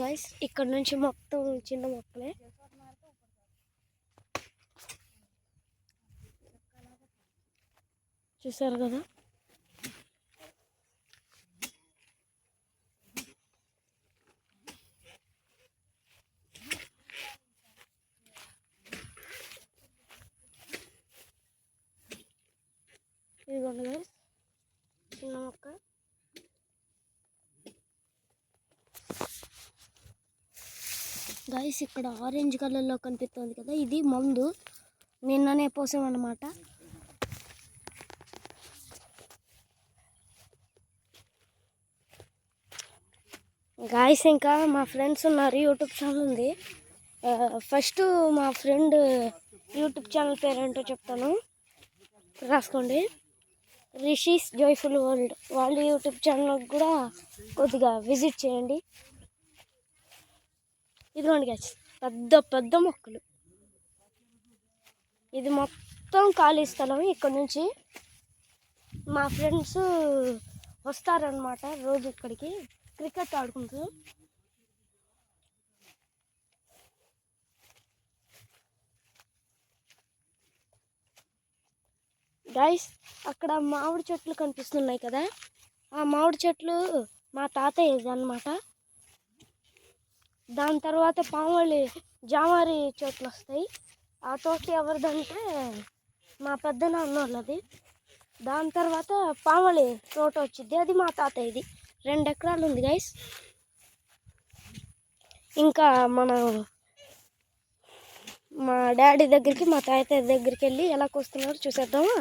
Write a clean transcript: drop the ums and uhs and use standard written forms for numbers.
Guys ఇక్కడ నుంచి మొత్తం చిన్న మొక్కలే. చూసారు కదా, ఇదిగోండి గైస్ చిన్న మొక్క. గైస్ ఇక్కడ ఆరెంజ్ కలర్లో కనిపిస్తుంది కదా, ఇది మందు నిన్ననే పోసామన్నమాట. గాయస్ ఇంకా మా ఫ్రెండ్స్ ఉన్నారు, యూట్యూబ్ ఛానల్ ఉంది. ఫస్ట్ మా ఫ్రెండ్ యూట్యూబ్ ఛానల్ పేరు ఏంటో చెప్తాను, రాసుకోండి. Rishis joyful world. వాళ్ళ యూట్యూబ్ ఛానల్ కూడా కొద్దిగా విజిట్ చేయండి. ఇదిగోండి గాయస్ పెద్ద పెద్ద మొక్కలు. ఇది మొత్తం ఖాళీ స్థలం. ఇక్కడ నుంచి మా ఫ్రెండ్స్ వస్తారనమాట రోజు ఇక్కడికి క్రికెట్ ఆడుకుంటూ. గైస్ అక్కడ మామిడి చెట్లు కనిపిస్తున్నాయి కదా, ఆ మామిడి చెట్లు మా తాతయ్యది అన్నమాట. దాని తర్వాత పాములి జామారి చెట్లు వస్తాయి. ఆ తోట ఎవరిదంటే మా పెద్దనాన్న వాళ్ళది. దాని తర్వాత పాములి తోట వచ్చింది, అది మా తాతయ్యది. 2 ఎకరాలు ఉంది గైస్. ఇంకా మా డాడీ దగ్గరికి మా తాతయ్య దగ్గరికి వెళ్ళి ఎలా కోస్తున్నారో చూసేద్దామా.